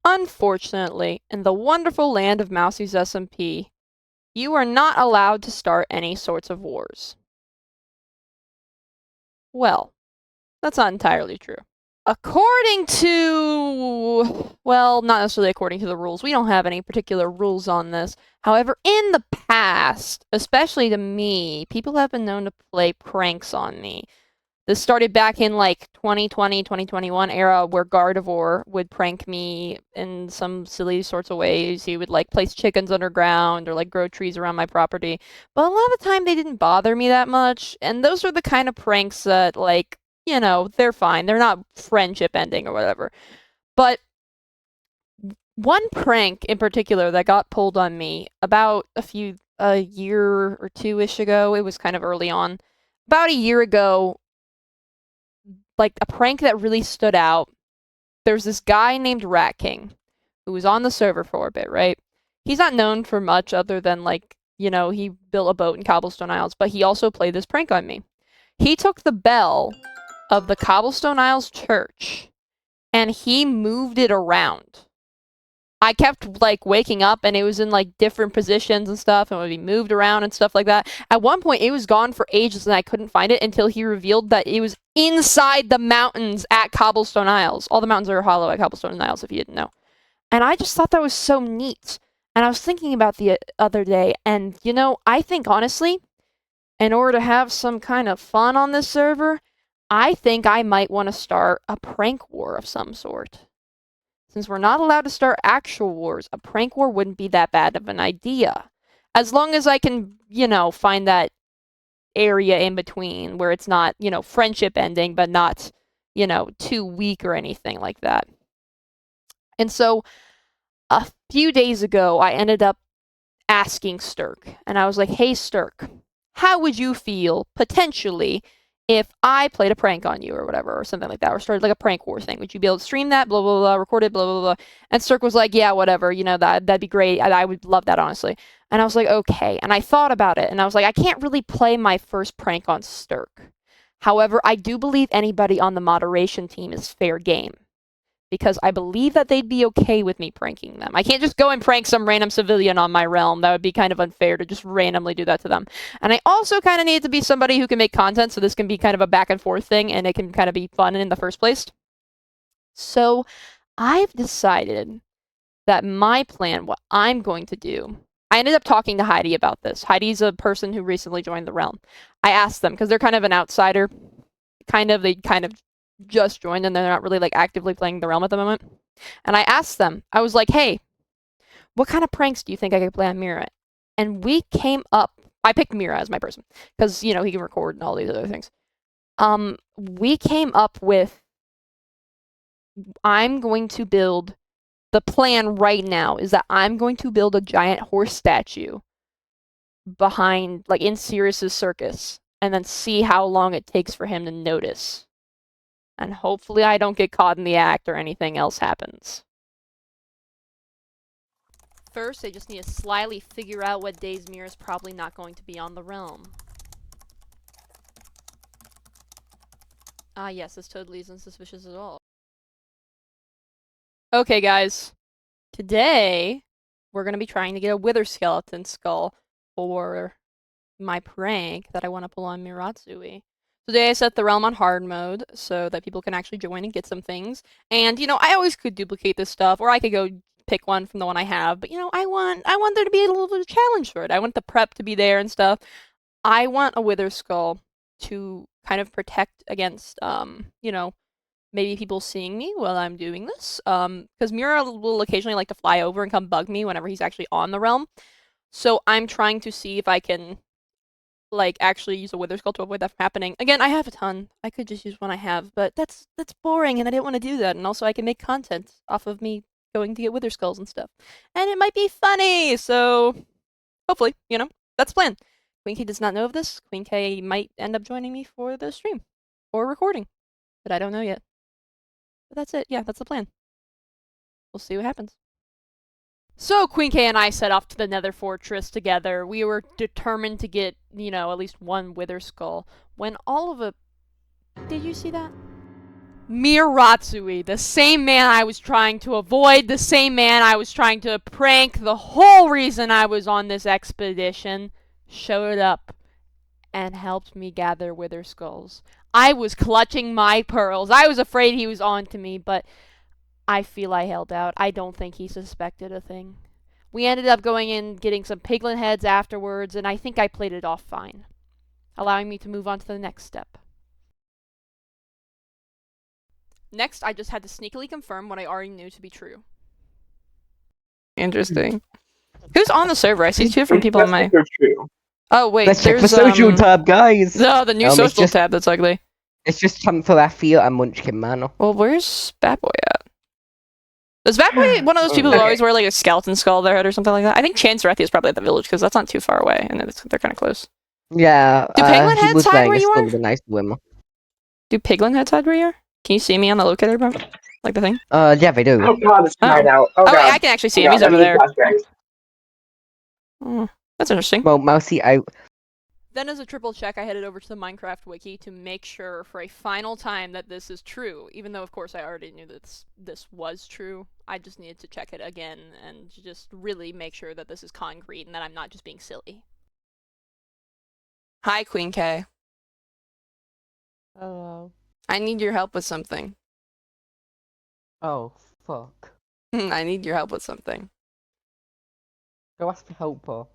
Unfortunately, in the wonderful land of Mousey's SMP, you are not allowed to start any sorts of wars. Well, that's not entirely true. According to, well, not necessarily according to the rules. We don't have any particular rules on this. However, in the past, especially to me, people have been known to play pranks on me. This started back in like 2020, 2021 era where Gardevoir would prank me in some silly sorts of ways. He would like place chickens underground or like grow trees around my property. But a lot of the time they didn't bother me that much. And those are the kind of pranks that like, you know, they're fine. They're not friendship ending or whatever. But one prank in particular that got pulled on me about a year or two-ish ago, it was kind of early on. About a year ago, like a prank that really stood out. There's this guy named Rat King who was on the server for a bit, right? He's not known for much other than like, you know, he built a boat in Cobblestone Isles, but he also played this prank on me. He took the bell of the Cobblestone Isles church and he moved it around. I kept like waking up and it was in like different positions and stuff and would be moved around and stuff like that. At one point it was gone for ages and I couldn't find it until he revealed that it was inside the mountains at Cobblestone Isles. All the mountains are hollow at Cobblestone Isles if you didn't know. And I just thought that was so neat. And I was thinking about the other day and you know, I think honestly, in order to have some kind of fun on this server, I think I might want to start a prank war of some sort. Since we're not allowed to start actual wars, a prank war wouldn't be that bad of an idea. As long as I can, you know, find that area in between where it's not, you know, friendship ending, but not, you know, too weak or anything like that. And so, a few days ago, I ended up asking Sturk, and I was like, hey, Sturk, how would you feel, potentially, if I played a prank on you or whatever, or something like that, or started like a prank war thing? Would you be able to stream that, blah, blah, blah, record it, blah, blah, blah? And Sturk was like, yeah, whatever, you know, that'd be great. I would love that, honestly. And I was like, okay. And I thought about it, and I was like, I can't really play my first prank on Sturk. However, I do believe anybody on the moderation team is fair game. Because I believe that they'd be okay with me pranking them. I can't just go and prank some random civilian on my realm. That would be kind of unfair to just randomly do that to them. And I also kind of need to be somebody who can make content, so this can be kind of a back and forth thing, and it can kind of be fun in the first place. So I've decided that my plan, what I'm going to do, I ended up talking to Heidi about this. Heidi's a person who recently joined the realm. I asked them, because they're kind of an outsider. They kind of just joined and they're not really like actively playing the realm at the moment. And I asked them, I was like, hey, what kind of pranks do you think I could play on Mira? And we came up, I picked Mira as my person because, you know, he can record and all these other things. We came up with, I'm going to build, the plan right now is that I'm going to build a giant horse statue behind, like in Sirius's circus, and then see how long it takes for him to notice. And hopefully I don't get caught in the act or anything else happens. First, I just need to slyly figure out what days Mira's probably not going to be on the realm. Ah yes, this totally isn't suspicious at all. Okay guys, today we're going to be trying to get a wither skeleton skull for my prank that I want to pull on MIRATZUI. Today I set the realm on hard mode so that people can actually join and get some things. And, you know, I always could duplicate this stuff, or I could go pick one from the one I have, but, you know, I want there to be a little bit of challenge for it. I want the prep to be there and stuff. I want a wither skull to kind of protect against, you know, maybe people seeing me while I'm doing this. Because Mira will occasionally like to fly over and come bug me whenever he's actually on the realm. So I'm trying to see if I can like actually use a wither skull to avoid that from happening. Again, I have a ton. I could just use one I have, but that's boring and I didn't want to do that. And also I can make content off of me going to get wither skulls and stuff. And it might be funny, so hopefully, you know, that's the plan. Queen K does not know of this. Queen K might end up joining me for the stream or recording, but I don't know yet. But that's it. Yeah, that's the plan. We'll see what happens. So Queen K and I set off to the Nether Fortress together. We were determined to get, you know, at least one wither skull. When all of a... Did you see that? MIRATZUI, the same man I was trying to avoid, the same man I was trying to prank, the whole reason I was on this expedition, showed up and helped me gather wither skulls. I was clutching my pearls. I was afraid he was on to me, but I feel I held out. I don't think he suspected a thing. We ended up going in, getting some piglin heads afterwards, and I think I played it off fine, allowing me to move on to the next step. Next, I just had to sneakily confirm what I already knew to be true. Interesting. Who's on the server? I see two different people on my... Oh, wait, Let's check the social tab, guys. No, the new social tab that's ugly. It's just Chancellor Affiel and Munchkin Man. Well, where's Bad Boy at? Is Bad Boy one of those people who always wear like a skeleton skull on their head or something like that? I think Chance Rathi is probably at the village because that's not too far away and they're kind of close. Yeah. Do penguin heads hide where you are? Nice Do piglin heads hide where you are? Can you see me on the locator, bro? Like the thing? Yeah, they do. Oh god, it's right out. Oh, wait, I can actually see him. He's over there. Oh, that's interesting. Well, Mousey, Then as a triple check, I headed over to the Minecraft wiki to make sure for a final time that this is true, even though of course I already knew that this was true. I just needed to check it again and just really make sure that this is concrete and that I'm not just being silly. Hi, Queen K. Hello. I need your help with something. Oh, fuck. I need your help with something. Go ask for help, Paul.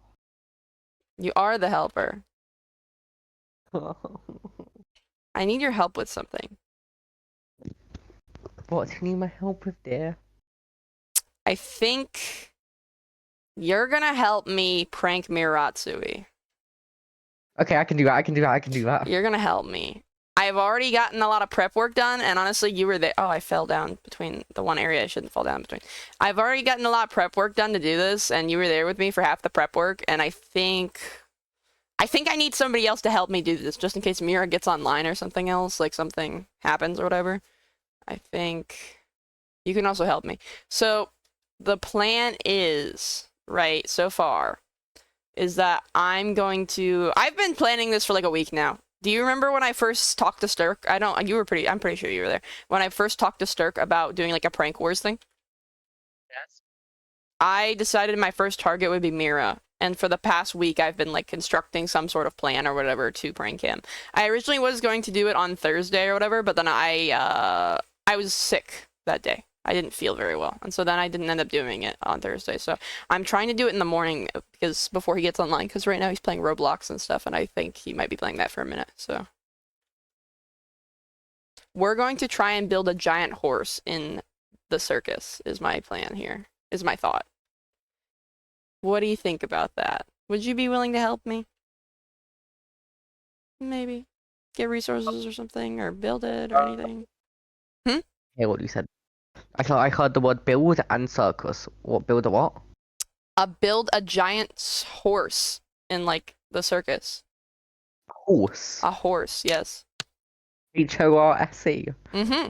You are the helper. I need your help with something. What do you need my help with, dear? I think you're gonna help me prank MIRATZUI. Okay, I can do that. You're gonna help me. I've already gotten a lot of prep work done, and honestly, you were there. Oh, I fell down between the one area I shouldn't fall down between. I've already gotten a lot of prep work done to do this, and you were there with me for half the prep work, and I think I need somebody else to help me do this, just in case Mira gets online or something else, like something happens or whatever. I think you can also help me. So, the plan is, right, so far, is that I've been planning this for like a week now. Do you remember when I first talked to Sturk? I'm pretty sure you were there. When I first talked to Sturk about doing like a prank wars thing? Yes. I decided my first target would be Mira. And for the past week, I've been like constructing some sort of plan or whatever to prank him. I originally was going to do it on Thursday or whatever, but then I was sick that day. I didn't feel very well, and so then I didn't end up doing it on Thursday. So I'm trying to do it in the morning because before he gets online, because right now he's playing Roblox and stuff, and I think he might be playing that for a minute. So we're going to try and build a giant horse in the circus. Is my plan here? Is my thought. What do you think about that? Would you be willing to help me? Maybe get resources or something, or build it or anything. Yeah, what you said. I heard the word build and circus. What, build a what? Build a giant horse in, like, the circus. Horse? A horse, yes. H-O-R-S-E? Mm-hmm.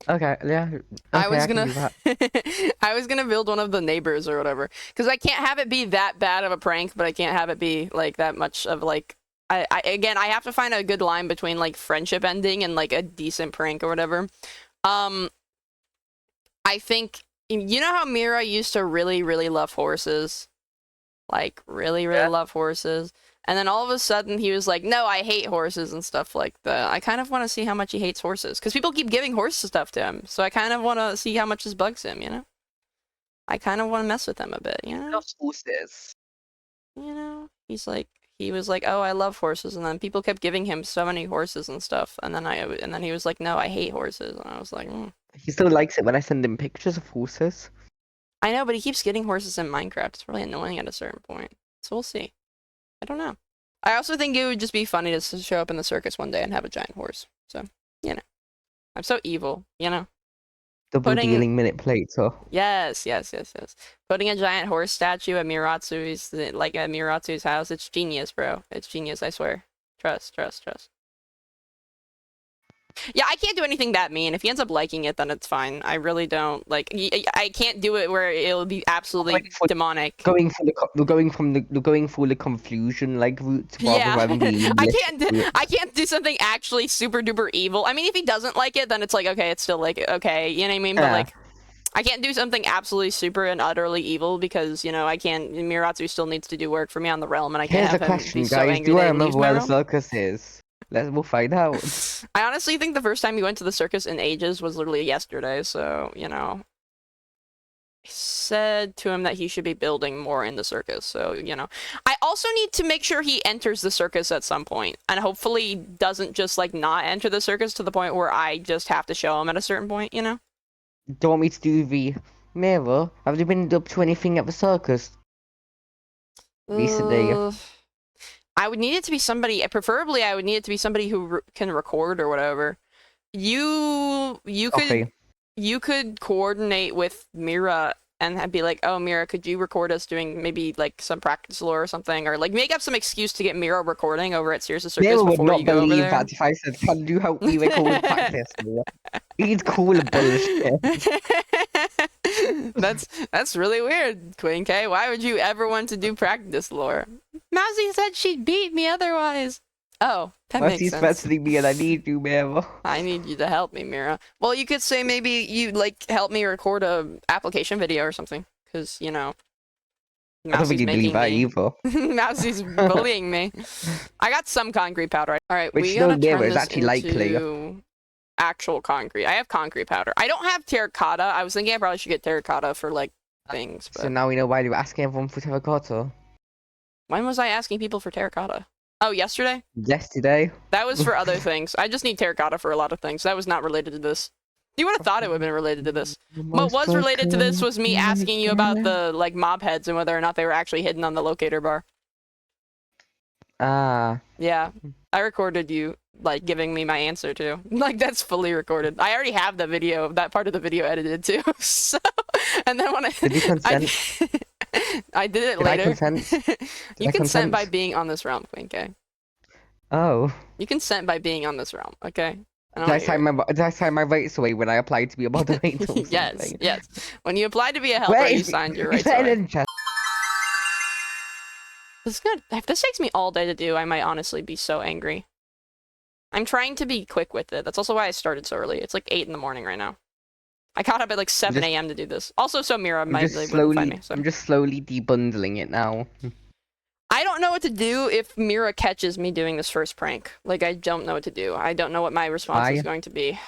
Okay, yeah. Okay, I was can gonna... do that. I was gonna build one of the neighbors or whatever. Because I can't have it be that bad of a prank, but I can't have it be, like, that much of, like... Again, I have to find a good line between, like, friendship ending and, like, a decent prank or whatever. I think, you know how Mira used to really, really love horses? Like, really, really love horses? And then all of a sudden he was like, no, I hate horses and stuff like that. I kind of want to see how much he hates horses. Because people keep giving horse stuff to him. So I kind of want to see how much this bugs him, you know? I kind of want to mess with him a bit, you know? Horses. You know? He was like, oh, I love horses. And then people kept giving him so many horses and stuff. And then he was like, no, I hate horses. And I was like, He still likes it when I send him pictures of horses. I know, but he keeps getting horses in Minecraft. It's really annoying at a certain point. So we'll see. I don't know. I also think it would just be funny to show up in the circus one day and have a giant horse. So, you know. I'm so evil, you know? Double dealing minute plater. Yes. Putting a giant horse statue at MIRATZUI's house, it's genius, bro. It's genius, I swear. Trust. Yeah, I can't do anything that mean. If he ends up liking it, then it's fine. I really don't like. I can't do it where it'll be absolutely demonic. Going for the going for the confusion like route rather Yeah, than the I can't do something actually super duper evil. I mean, if he doesn't like it, then it's like okay, it's still like okay, you know what I mean? But like, I can't do something absolutely super and utterly evil because you know I can't. Miratsui still needs to do work for me on the realm, and I can't Here's a have him question, be so guys. angry Do that I he remember leaves my where the realm. circus is? We'll find out. I honestly think the first time we went to the circus in ages was literally yesterday. So you know, I said to him that he should be building more in the circus. So you know, I also need to make sure he enters the circus at some point, and hopefully doesn't just like not enter the circus to the point where I just have to show him at a certain point. You know. Do you want me to do the mirror? Have you been up to anything at the circus recently? I would need it to be somebody. Preferably, I would need it to be somebody who can record or whatever. You could coordinate with Mira and be like, "Oh, Mira, could you record us doing maybe like some practice lore or something, or like make up some excuse to get Mira recording over at Circus Circus Mira would before not you go over believe there." that if I said, "Can you help me record practice?" He's cool bullshit. That's really weird, Queen K. Why would you ever want to do practice lore? Mousey said she'd beat me otherwise. Oh, that makes sense. Threatening me and I need you, Mira. I need you to help me, Mira. Well, you could say maybe you like help me record a application video or something, because you know. I don't think you'd believe that either. Mousey's bullying me. I got some concrete powder. All right, we gotta turn this actually into actual concrete. I have concrete powder. I don't have terracotta. I was thinking I probably should get terracotta for like things. But... So now we know why you were asking everyone for terracotta. When was I asking people for terracotta? Oh, yesterday? Yesterday. That was for other things. I just need terracotta for a lot of things. That was not related to this. You would have thought it would have been related to this. What was related to this was me asking you about the like mob heads and whether or not they were actually hidden on the locator bar. Ah. Yeah, I recorded you like giving me my answer too. Like that's fully recorded. I already have the video, that part of the video edited too. So, and then when Did you consent? I did it Did later. I consent? You consent by being on this realm, Queen K. Oh. You consent by being on this realm, okay? Did I sign my rights away when I applied to be a moderator? Yes, yes. When you applied to be a helper, you signed your rights away. This is good. If this takes me all day to do, I might honestly be so angry. I'm trying to be quick with it. That's also why I started so early. It's like 8 in the morning right now. I caught up at like 7 a.m. to do this. Also, so Mira might be able to find me. So. I'm just slowly debundling it now. I don't know what to do if Mira catches me doing this first prank. Like, I don't know what to do. I don't know what my response is going to be.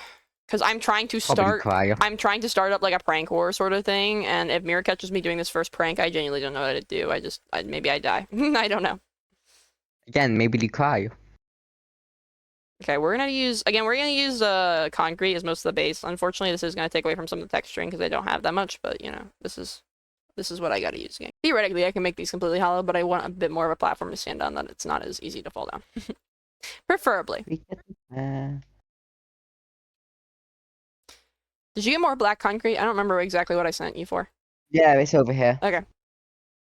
Because I'm trying to start... I'm trying to start up, like, a prank war sort of thing, and if Mira catches me doing this first prank, I genuinely don't know what to do. Maybe I die. I don't know. Again, maybe you cry. Okay, we're gonna use concrete as most of the base. Unfortunately, this is gonna take away from some of the texturing because I don't have that much, but, you know, this is what I gotta use again. Theoretically, I can make these completely hollow, but I want a bit more of a platform to stand on that it's not as easy to fall down. Preferably. Did you get more black concrete? I don't remember exactly what I sent you for. Yeah, it's over here. Okay.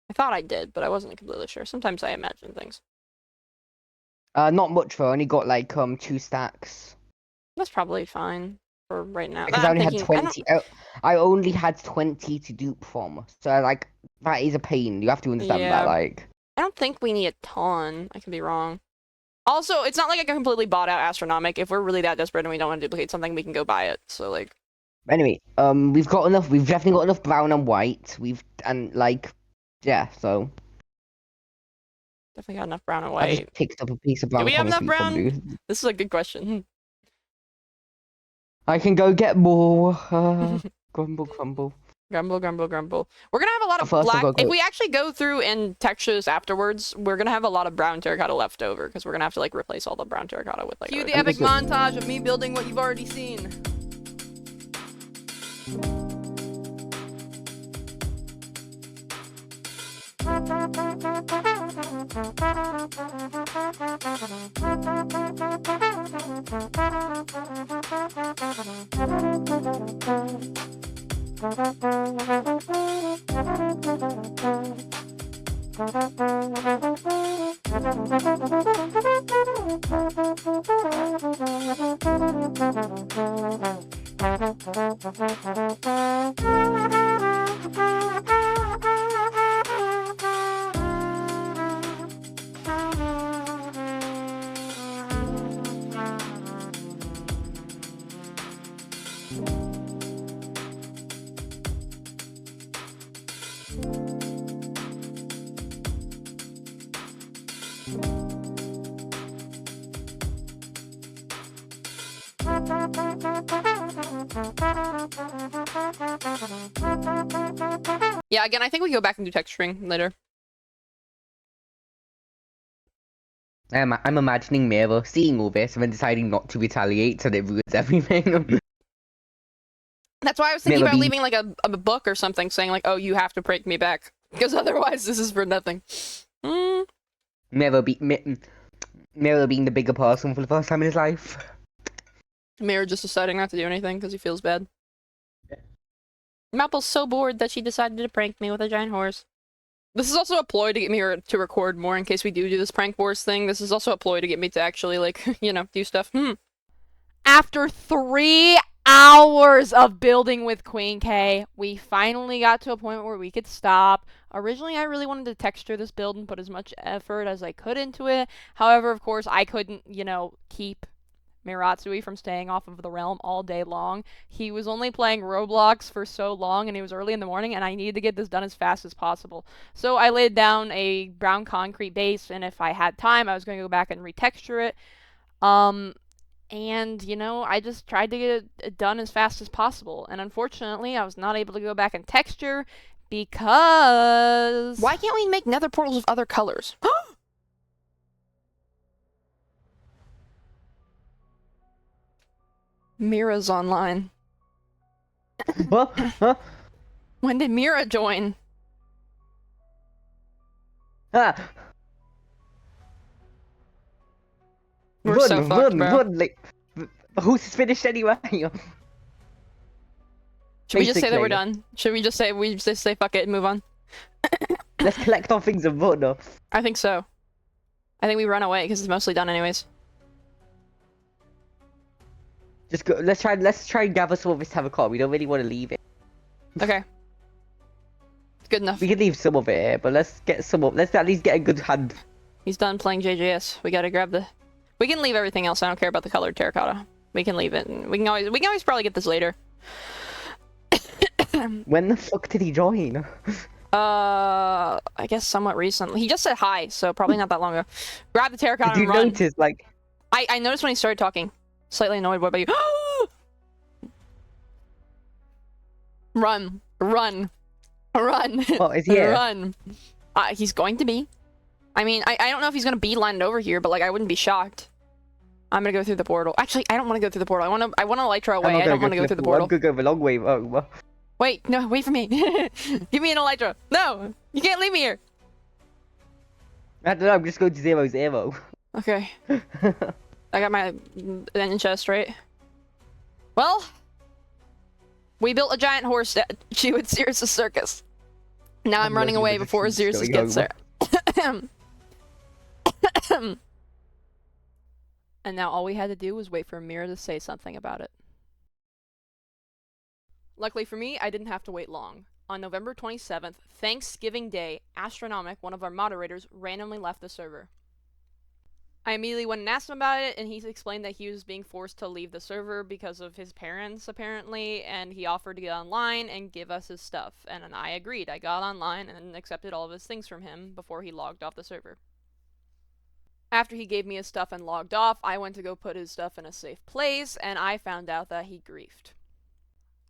I thought I did, but I wasn't completely sure. Sometimes I imagine things. Not much though. I only got like 2 stacks. That's probably fine for right now. Because I only had 20. I only had 20 to dupe from. So like that is a pain. You have to understand that. Like I don't think we need a ton. I could be wrong. Also, it's not like I can completely bought out Astronomic. If we're really that desperate and we don't want to duplicate something, we can go buy it. So like. Anyway, we've got enough. We've definitely got enough brown and white. Yeah. So. Definitely got enough brown and white. I just picked up a piece of brown. Do we have enough brown? This is a good question. I can go get more. Grumble, grumble. Grumble, grumble, grumble. We're gonna have a lot of black. If we actually go through and texture this afterwards, we're gonna have a lot of brown terracotta left over because we're gonna have to like replace all the brown terracotta with like. Cue the epic montage of me building what you've already seen. Yeah, again, I think we go back and do texturing later. I'm imagining Mira seeing all this and then deciding not to retaliate so that it ruins everything. That's why I was thinking Mira about being- leaving like a book or something saying like, oh, you have to break me back. Because otherwise this is for nothing. Mira being the bigger person for the first time in his life. Mira just deciding not to do anything because he feels bad. Mapple's so bored that she decided to prank me with a giant horse. This is also a ploy to get me to record more in case we do this prank wars thing. This is also a ploy to get me to actually, like, you know, do stuff. After 3 hours of building with Queen K, we finally got to a point where we could stop. Originally, I really wanted to texture this build and put as much effort as I could into it. However, of course, I couldn't, you know, keep MIRATZUI from staying off of the realm all day long. He was only playing Roblox for so long, and it was early in the morning, and I needed to get this done as fast as possible. So I laid down a brown concrete base, and if I had time, I was going to go back and retexture it. And, you know, I just tried to get it done as fast as possible. And unfortunately, I was not able to go back and texture because... Why can't we make nether portals of other colors? Mira's online. What? Huh? When did Mira join? Ah! We're so fucked, bro. Run! Like, who's finished anyway? Should we just say that we're done? Should we just say fuck it and move on? Let's collect our things and run. I think so. I think we run away because it's mostly done anyways. Just go. Let's try and gather some of this terracotta. We don't really want to leave it. Okay. Good enough. We can leave some of it here, but let's get some of. Let's at least get a good hand. He's done playing JJS. We gotta grab the. We can leave everything else. I don't care about the colored terracotta. We can leave it. And we can always probably get this later. When the fuck did he join? I guess somewhat recently. He just said hi, so probably not that long ago. Grab the terracotta Did you and run. notice, like... I noticed when he started talking. Slightly annoyed. What about you? Run. Run. Run. Oh, is he here? Run. He's going to be. I mean, I don't know if he's going to beeline it over here, but, like, I wouldn't be shocked. I'm going to go through the portal. Actually, I don't want to go through the portal. I want to Elytra away. I don't want to go through the portal. I'm going to go the long way. Oh. Wait, no, wait for me. Give me an Elytra. No, you can't leave me here. I don't know, I'm just going to 0-0. Okay. I got my engine chest, right? Well, we built a giant horse statue at Cirrus' circus. Now I'm running away before Cirrus gets there. And now all we had to do was wait for Mira to say something about it. Luckily for me, I didn't have to wait long. On November 27th, Thanksgiving Day, Astronomic, one of our moderators, randomly left the server. I immediately went and asked him about it, and he explained that he was being forced to leave the server because of his parents, apparently, and he offered to get online and give us his stuff. And I agreed. I got online and accepted all of his things from him before he logged off the server. After he gave me his stuff and logged off, I went to go put his stuff in a safe place, and I found out that he griefed.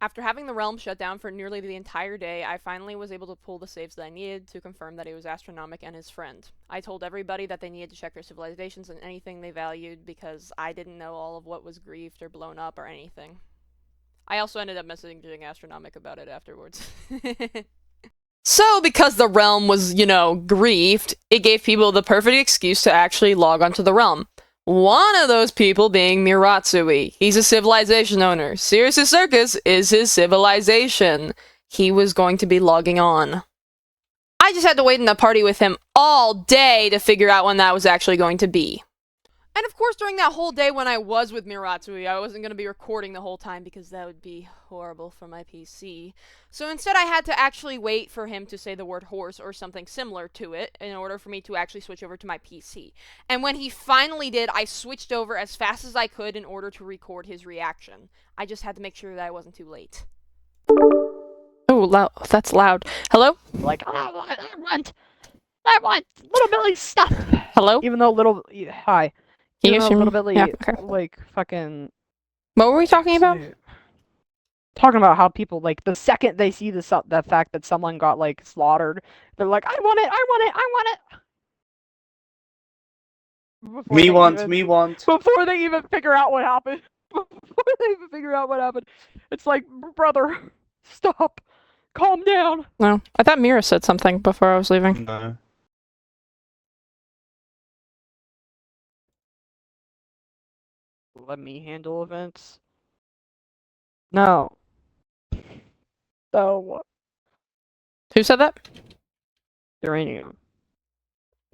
After having the realm shut down for nearly the entire day, I finally was able to pull the saves that I needed to confirm that it was Astronomic and his friend. I told everybody that they needed to check their civilizations and anything they valued because I didn't know all of what was griefed or blown up or anything. I also ended up messaging Astronomic about it afterwards. So, because the realm was, you know, griefed, it gave people the perfect excuse to actually log onto the realm. One of those people being MIRATZUI. He's a civilization owner. Cirrus' circus is his civilization. He was going to be logging on. I just had to wait in the party with him all day to figure out when that was actually going to be. And of course, during that whole day when I was with MIRATZUI, I wasn't going to be recording the whole time because that would be horrible for my PC. So instead, I had to actually wait for him to say the word horse or something similar to it in order for me to actually switch over to my PC. And when he finally did, I switched over as fast as I could in order to record his reaction. I just had to make sure that I wasn't too late. Oh, that's loud. Hello? Like, oh, I want Little Billy stuff. Hello? Even though hi. Can you Even though hear me? Little Billy, Yeah, okay. like, fucking. What were we talking about? Talking about how people, like, the second they see the fact that someone got, like, slaughtered, they're like, I want it, I want it, I want it! Me want. Before they even figure out what happened. It's like, brother, stop. Calm down. No. I thought Mira said something before I was leaving. No. Let me handle events. No. So, Who said that? uranium.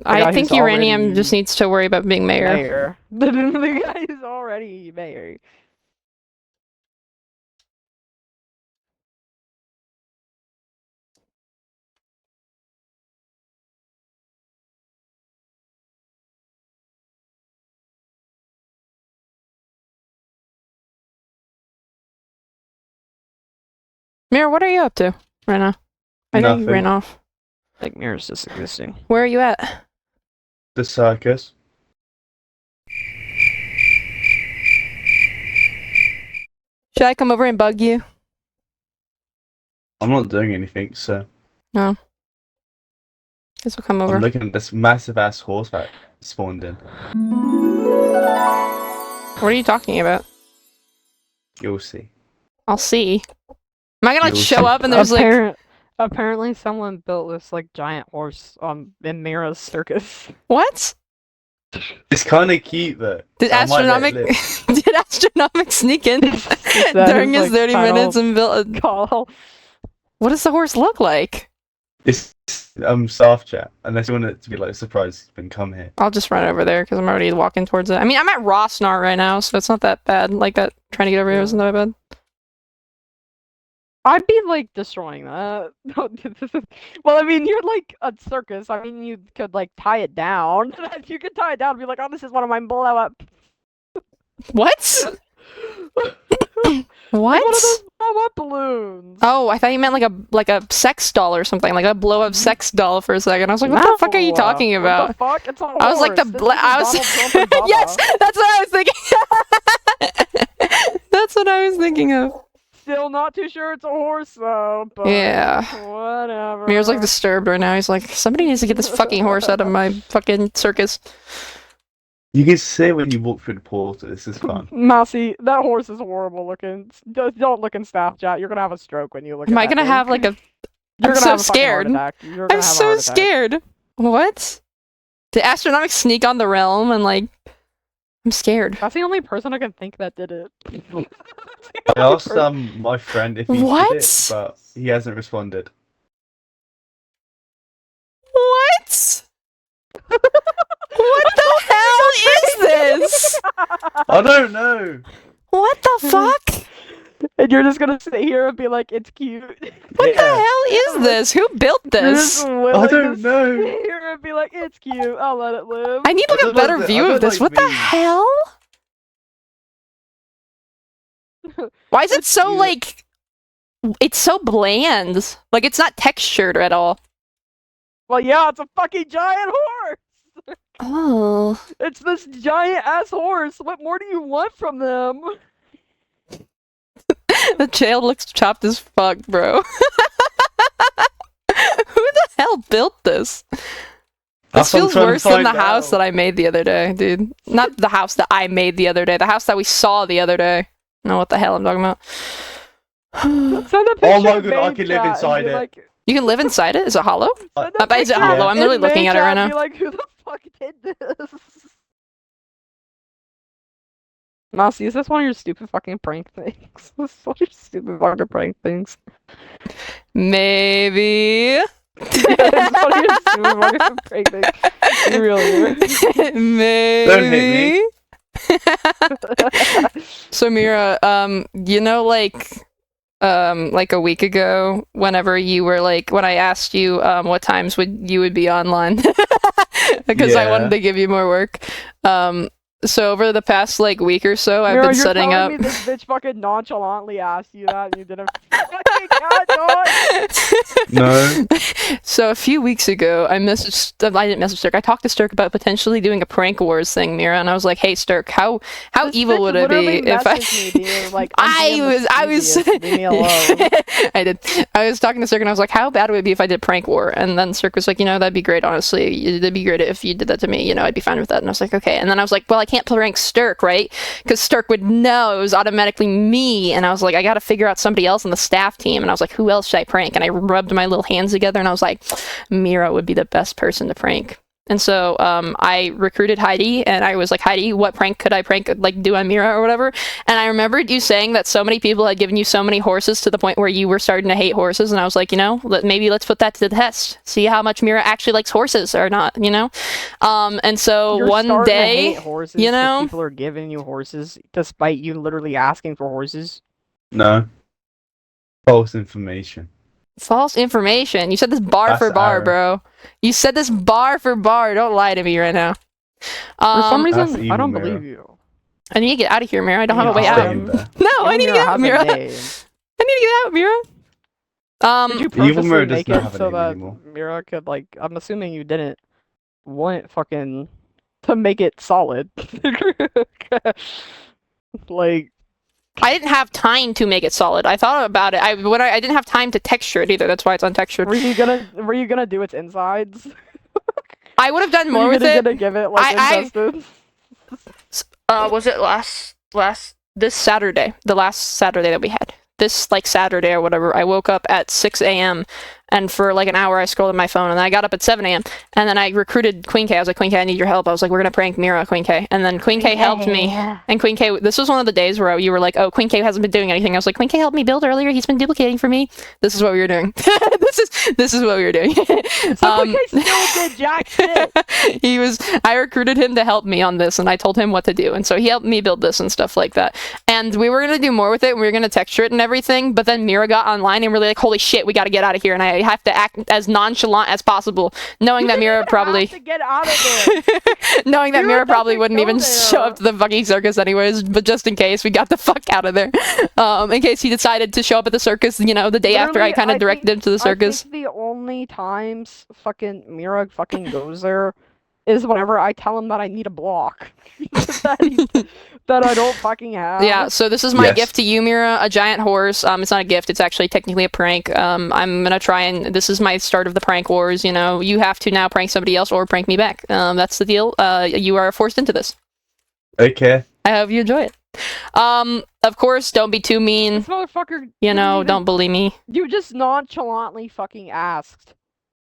I think Uranium just needs to worry about being mayor. The guy is already mayor. Mira, what are you up to right now? I know you ran off. I think Mira's just existing. Where are you at? The circus. Should I come over and bug you? I'm not doing anything, so. No. Guess we'll come over. I'm looking at this massive ass horse that spawned in. What are you talking about? You'll see. I'll see. Am I gonna like You'll show see. up and there's like Apparently someone built this like giant horse in Mira's circus. what? It's kind of cute though. Did So I might let it Astronomic live. did Astronomic sneak in during his 30 minutes and build a Call. What does the horse look like? It's staff chat. Unless you want it to be like a surprise, then come here. I'll just run over there because I'm already walking towards it. I mean, I'm at Rossnart right now, so it's not that bad. Like that, trying to get over here isn't that bad. I'd be like destroying that. Well, I mean, you're like a circus. I mean, you could like tie it down. You could tie it down and be like, "Oh, this is one of my blow up." What? One of What? those blow up balloons. Oh, I thought you meant like a sex doll or something, like a blow up sex doll for a second. I was like, what the fuck are you talking about? What the fuck? It's a horse. I was like yes, that's what I was thinking. That's what I was thinking of. Still not too sure it's a horse though. But Yeah. whatever. Mir's like disturbed right now. He's like, somebody needs to get this fucking horse out of my fucking circus. You can see when you walk through the portal. This is fun. Mousey, that horse is horrible looking. Don't look in staff chat. You're gonna have a stroke when you look. Am at I that gonna thing. have like a? You're I'm gonna so have a fucking heart scared. attack. You're gonna I'm have a so heart attack. scared. What? Did Astronomic sneak on the realm and like? I'm scared. That's the only person I can think that did it. I asked my friend if he did What? it, but he hasn't responded. What? What the hell is this? I don't know. What the fuck? And you're just gonna sit here and be like, "It's cute." What the Yeah. hell is this? Who built You're just this? willing I don't to know. sit here and be like, "It's cute. I'll let it live." I need like I a don't better like view I of don't this. like What the memes. hell? Why is it It's so cute. like? It's so bland. Like it's not textured at all. Well, yeah, it's a fucking giant horse. Oh. It's this giant ass horse. What more do you want from them? The tail looks chopped as fuck, bro. Who the hell built this? This That's what I'm feels trying to worse than the find house out. that I made the other day, dude. Not the house that I made the other day. The house that we saw the other day. I don't know what the hell I'm talking about. Send a picture Oh my in God, I main can live chat and inside be it. like, You can live inside it? Is it hollow? send a Is it picture hollow? I'm in literally looking main at it right chat and now. Be like, who the fuck did this? Mousy, is this one of your stupid fucking prank things? This is one of your stupid fucking prank things. Maybe. It's funny as super fucking prank thing. You really do. Maybe. Don't hate me. So Mira, like a week ago, whenever you were when I asked you what times you would be online, because I wanted Yeah. to give you more work. So over the past week or so, I've Mira, been you're setting telling up. me this bitch fucking nonchalantly asked you that and you didn't fucking cat dog. No. So a few weeks ago, I didn't message Stirk. I talked to Stirk about potentially doing a prank wars thing, Mira, and I was like, "Hey, Stirk, how This evil bitch would it be literally if I?" messaged me being like, I I'm was leave me alone. I did. I was talking to Stirk and I was like, how bad would it be if I did prank war? And then Stirk was like, that'd be great, honestly. It'd be great if you did that to me. I'd be fine with that. And I was like, okay. And then I was like, well, I can't prank Stirk, right? Because Stirk would know it was automatically me. And I was like, I got to figure out somebody else on the staff team. And I was like, who else should I prank? And I rubbed my little hands together and I was like, Mira would be the best person to prank. And so I recruited Heidi, and I was like, Heidi, what prank could I do on Mira or whatever? And I remembered you saying that so many people had given you so many horses to the point where you were starting to hate horses, and I was like, maybe let's put that to the test. See how much Mira actually likes horses or not, And so You're one starting to day, hate horses 'cause people are giving you horses despite you literally asking for horses. No. False information. false information. You said this bar That's for bar, Aaron. bro. You said this bar for bar. Don't lie to me right now. For some That's reason, I evil, don't Mira. believe you. I need to get out of here, Mira. I don't have a Yeah, way I'll out. stay in there. No, You I and need to Mira get out, have a Mira. I name. need to get out, Mira. Did you The evil purposely Mira does make not it have a so name that anymore. Mira could I'm assuming you didn't want fucking to make it solid. Like, I didn't have time to make it solid. I thought about it. I didn't have time to texture it either. That's why it's untextured. were you gonna do its insides? I would have done Were more you with it. gonna give it I- intestines? Was it this Saturday? The last Saturday that we had. This Saturday or whatever. I woke up at 6 a.m. and for an hour I scrolled on my phone, and then I got up at 7 a.m. and then I recruited Queen K. I was like, Queen K, I need your help. I was like, we're gonna prank Mira, Queen K. And then Queen K helped me. And Queen K, this was one of the days where you were like, oh, Queen K hasn't been doing anything. I was like, Queen K helped me build earlier. He's been duplicating for me. This is what we were doing. this is what we were doing. So Queen K still did jack shit. I recruited him to help me on this, and I told him what to do, and so he helped me build this and stuff like that. And we were gonna do more with it, and we were gonna texture it and everything, but then Mira got online and we're like, holy shit, we gotta get out of here, and I have to act as nonchalant as possible, knowing that Mira probably have to get out of there. knowing that Mira Mira probably doesn't wouldn't go even there. show up to the fucking circus anyways, but just in case, we got the fuck out of there. In case he decided to show up at the circus, the day after I Literally, kind of directed him to the I circus. think the only times fucking Mira fucking goes there is whenever I tell him that I need a block that I don't fucking have. Yeah, so this is my Yes. gift to you, Mira, a giant horse. It's not a gift, it's actually technically a prank. I'm gonna try and this is my start of the prank wars, you have to now prank somebody else or prank me back. That's the deal. You are forced into this. Okay. I hope you enjoy it. Of course, don't be too mean. This motherfucker. didn't even- Don't bully me. You just nonchalantly fucking asked,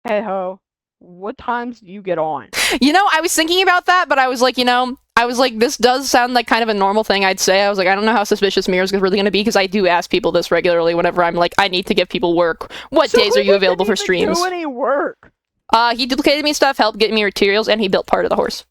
"Hey ho, what times do you get on?" I was thinking about that, but I was like, this does sound like kind of a normal thing I'd say. I was like, I don't know how suspicious Mira's really going to be, because I do ask people this regularly whenever I'm like, I need to give people work. What So days are he you didn't available for even streams? Do any work? He duplicated me stuff, helped get me materials, and he built part of the horse.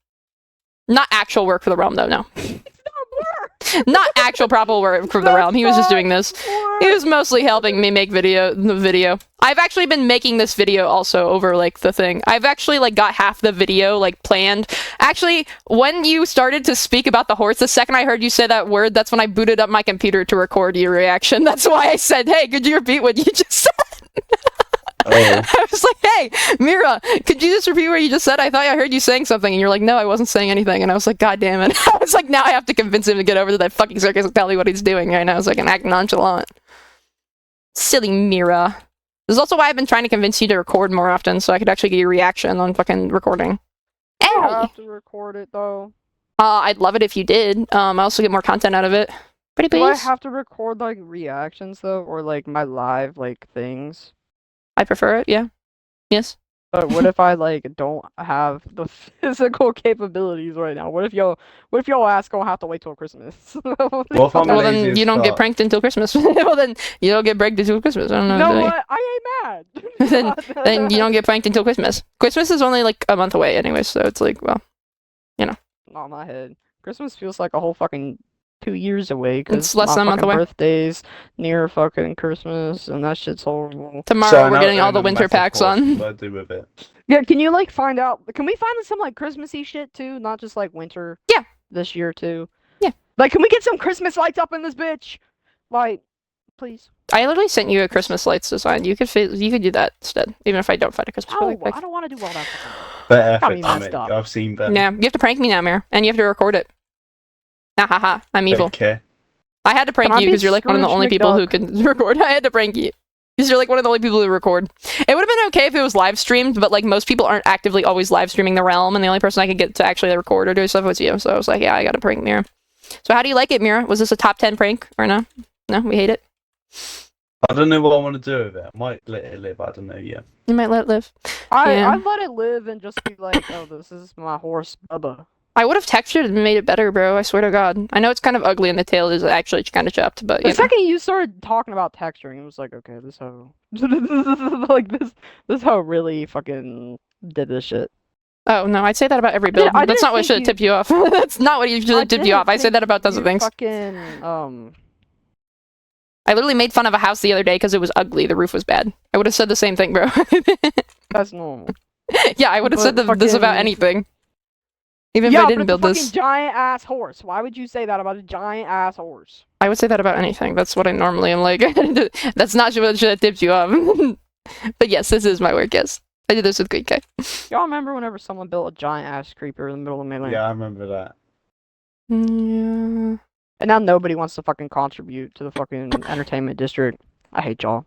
Not actual work for the realm, though, no. It's not work. Not actual proper work for the realm. He was just doing this. Work. He was mostly helping me make the video. I've actually been making this video also over the thing. I've actually got half the video planned. Actually, when you started to speak about the horse, the second I heard you say that word, that's when I booted up my computer to record your reaction. That's why I said, hey, could you repeat what you just said? Oh. I was like, hey, Mira, could you just repeat what you just said? I thought I heard you saying something. And you're like, no, I wasn't saying anything. And I was like, God damn it. I was like, now I have to convince him to get over to that fucking circus and tell me what he's doing right now so I can act nonchalant. Silly Mira. This is also why I've been trying to convince you to record more often so I could actually get your reaction on fucking recording. I Hey! have to record it though. I'd love it if you did. I also get more content out of it. Pretty Do I please. have to record reactions though, or my live things? I prefer it, yeah. Yes. But what if I like don't have the physical capabilities right now? What if your ass gonna have to wait till Christmas? What if I'm Well, lazy then as you don't get fuck? pranked until Christmas. Well, then you don't get pranked until Christmas. I don't know. You know what what? I ain't Then- mad. Then you don't get pranked until Christmas. Christmas is only like a month away anyway, so it's like, well, Not my head. Christmas feels like a whole fucking 2 years away because It's less my than a month fucking away. birthday's near fucking Christmas, and that shit's horrible. tomorrow So we're now getting all own the a winter massive packs horse. on. What do I do with it? Yeah, can you like find out? Can we find some like Christmassy shit too, not just like winter? Yeah. This year too. Yeah. Like, can we get some Christmas lights up in this bitch? Like, please. I literally sent you a Christmas lights design. You could do that instead, even if I don't find a Christmas Oh, pic. I don't want to do all that. fucking- Better Got me effort to messed make. up. I've seen better. Yeah, you have to prank me now, Mir, and you have to record it. Ha ha ha! I'm evil. Okay. I had to prank Can I you be because you're like one of the Scrooge only people who McDuck? can record. I had to prank you because you're like one of the only people who record. It would have been okay if it was live streamed, but like most people aren't actively always live streaming the realm, and the only person I could get to actually record or do stuff was you. So I was like, yeah, I got to prank Mira. So how do you like it, Mira? Was this a top 10 prank or no? No, we hate it. I don't know what I want to do with it. I might let it live. I don't know yet. You might let it live. I Yeah. let it live and just be like, oh, this is my horse, Bubba. I would have textured and made it better, bro. I swear to God. I know it's kind of ugly and the tail is actually kind of chopped, but The you know. second you started talking about texturing, it was like, okay, this how, like this how it really fucking did this shit. Oh no, I'd say that about every build. I That's didn't not what think should tip you off. That's not what usually tip you off. I say that about tons of things. Fucking I literally made fun of a house the other day because it was ugly. The roof was bad. I would have said the same thing, bro. that's normal. Yeah, I would have said But this about fucking- anything. Even if Yeah, I but didn't it's build a fucking this. giant ass horse. Why would you say that about a giant ass horse? I would say that about anything. That's what I normally am like. That's not what should have tipped you off. But yes, this is my work, yes. I did this with Greek guy. Y'all remember whenever someone built a giant ass creeper in the middle of Mainland? Yeah, I remember that. Yeah. And now nobody wants to fucking contribute to the fucking entertainment district. I hate y'all.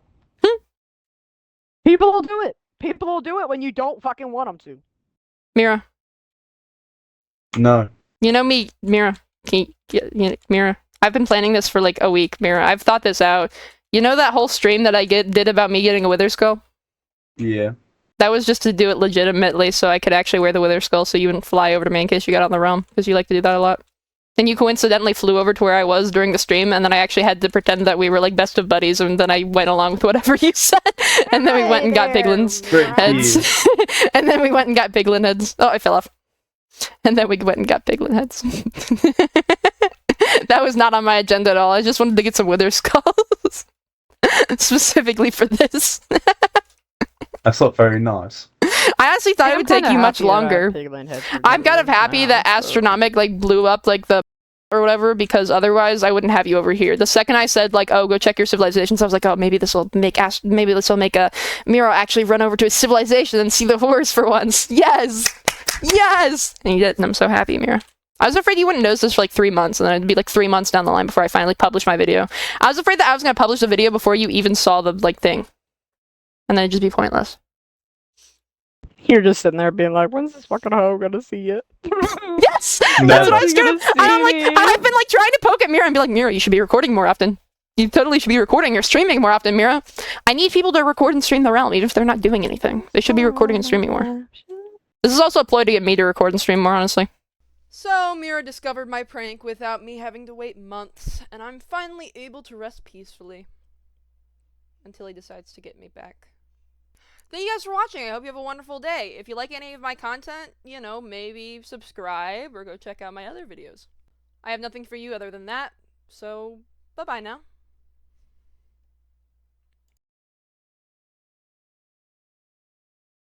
People will do it. People will do it when you don't fucking want them to. Mira. No. You know me, Mira. Mira. I've been planning this for like a week, Mira. I've thought this out. You know that whole stream that I did about me getting a wither skull? Yeah. That was just to do it legitimately so I could actually wear the wither skull so you wouldn't fly over to me in case you got on the realm, because you like to do that a lot. And you coincidentally flew over to where I was during the stream, and then I actually had to pretend that we were like best of buddies, and then I went along with whatever you said. And then we went and got piglins Great heads. And then we went and got piglin heads. Oh, I fell off. And then we went and got piglin heads. That was not on my agenda at all. I just wanted to get some wither skulls. Specifically for this. That's not very nice. I honestly thought it would take you much longer. I'm kind of happy that Astronomic like blew up like the or whatever, because otherwise I wouldn't have you over here. The second I said like, oh, go check your civilizations, I was like, oh, maybe this will make a Miro actually run over to his civilization and see the horse for once. Yes, yes, and he did, and I'm so happy, Miro. I was afraid you wouldn't notice this for like 3 months, and then it'd be like 3 months down the line before I finally published my video. I was afraid that I was gonna publish the video before you even saw the like thing, and then it'd just be pointless. You're just sitting there being like, when's this fucking hoe gonna see it? Yes! That's Never. what I was You're doing. gonna And I'm like, see and me. I've been like trying to poke at Mira and be like, Mira, you should be recording more often. You totally should be recording or streaming more often, Mira. I need people to record and stream the realm, even if they're not doing anything. They should be recording and streaming more. This is also a ploy to get me to record and stream more, honestly. So, Mira discovered my prank without me having to wait months, and I'm finally able to rest peacefully. Until he decides to get me back. Thank you guys for watching. I hope you have a wonderful day. If you like any of my content, you know, maybe subscribe or go check out my other videos. I have nothing for you other than that, so bye-bye now.